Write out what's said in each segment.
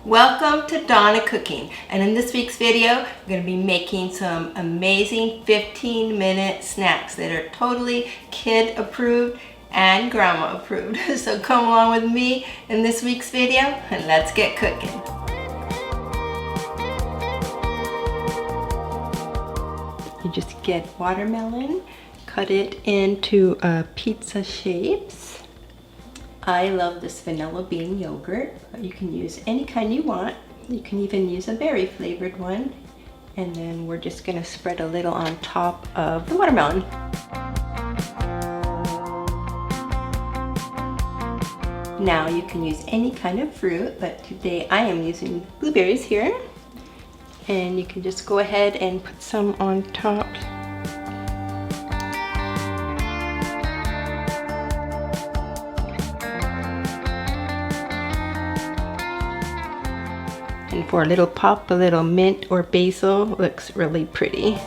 Welcome to Dawn of Cooking, and in this week's video I'm going to be making some amazing 15-minute snacks that are totally kid approved and grandma approved. So come along with me in this week's video and let's get cooking. You just get watermelon, cut it into pizza shapes. I love this vanilla bean yogurt, but you can use any kind you want. You can even use a berry flavored one. And then we're just gonna spread a little on top of the watermelon. Now you can use any kind of fruit, but today I am using blueberries here. And you can just go ahead and put some on top. And for a little pop, a little mint or basil looks really pretty.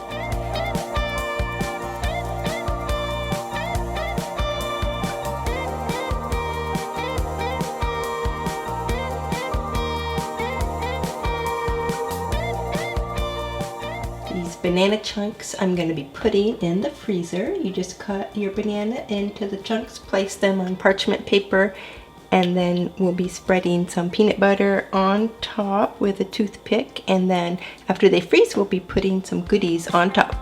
These banana chunks I'm going to be putting in the freezer. You just cut your banana into the chunks, place them on parchment paper, and then we'll be spreading some peanut butter on top with a toothpick, and then after they freeze we'll be putting some goodies on top.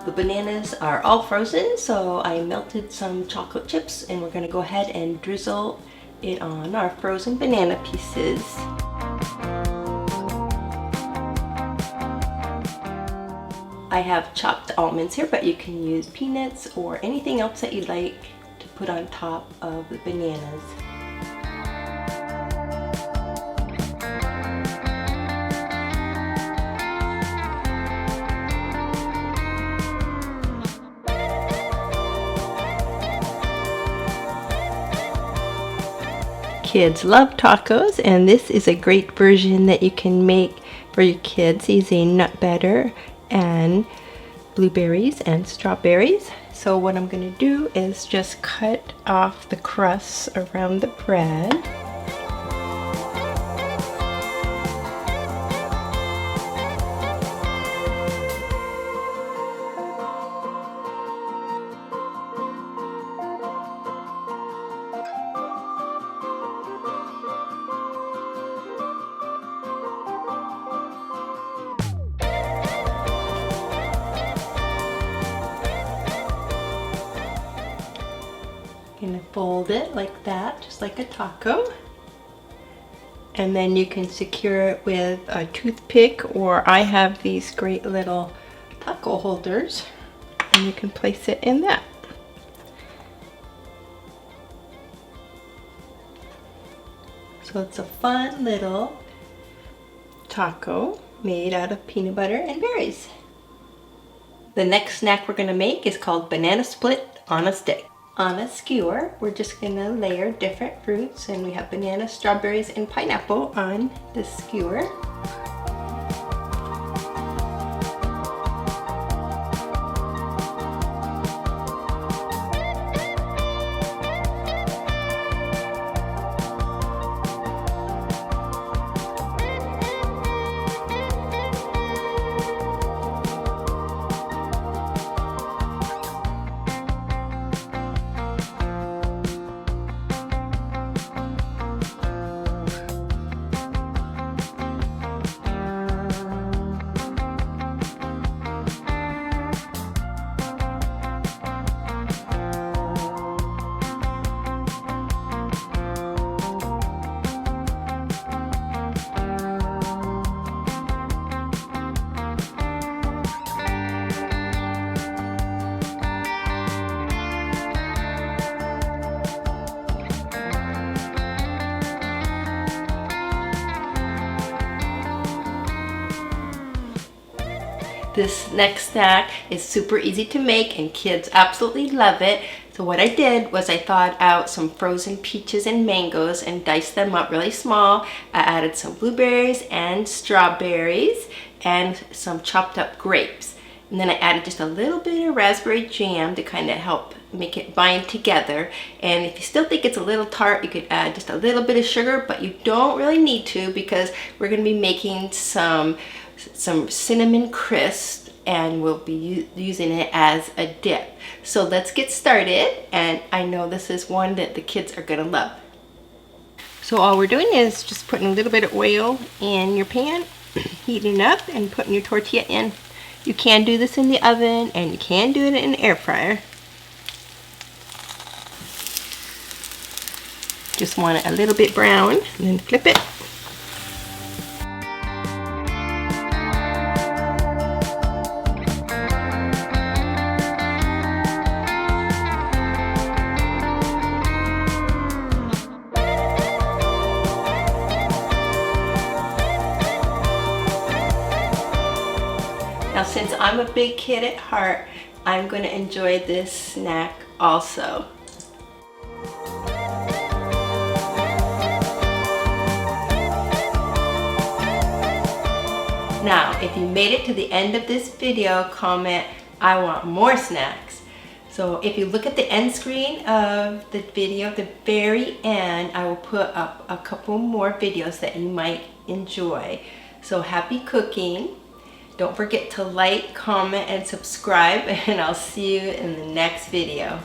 The bananas are all frozen, so I melted some chocolate chips and we're going to go ahead and drizzle it on our frozen banana pieces. I have chopped almonds here, but you can use peanuts or anything else that you'd like to put on top of the bananas. Kids love tacos, and this is a great version that you can make for your kids using nut butter and blueberries and strawberries. So what I'm going to do is just cut off the crusts around the bread. Gonna fold it like that, just like a taco, and then you can secure it with a toothpick, or I have these great little taco holders and you can place it in that. So it's a fun little taco made out of peanut butter and berries. The next snack we're gonna make is called banana split on a stick. On a skewer, we're just gonna layer different fruits, and we have banana, strawberries, and pineapple on the skewer. This next snack is super easy to make and kids absolutely love it. So what I did was I thawed out some frozen peaches and mangoes and diced them up really small. I added some blueberries and strawberries and some chopped up grapes. And then I added just a little bit of raspberry jam to kind of help make it bind together. And if you still think it's a little tart, you could add just a little bit of sugar, but you don't really need to, because we're going to be making some cinnamon crisp, and we'll be using it as a dip. So let's get started, and I know this is one that the kids are going to love. So all we're doing is just putting a little bit of oil in your pan, heating up, and putting your tortilla in. You can do this in the oven, and you can do it in an air fryer. Just want it a little bit brown, and then flip it. Now, since I'm a big kid at heart, I'm going to enjoy this snack also. Now, if you made it to the end of this video, comment, "I want more snacks." So if you look at the end screen of the video, at the very end, I will put up a couple more videos that you might enjoy. So happy cooking. Don't forget to like, comment, and subscribe, and I'll see you in the next video.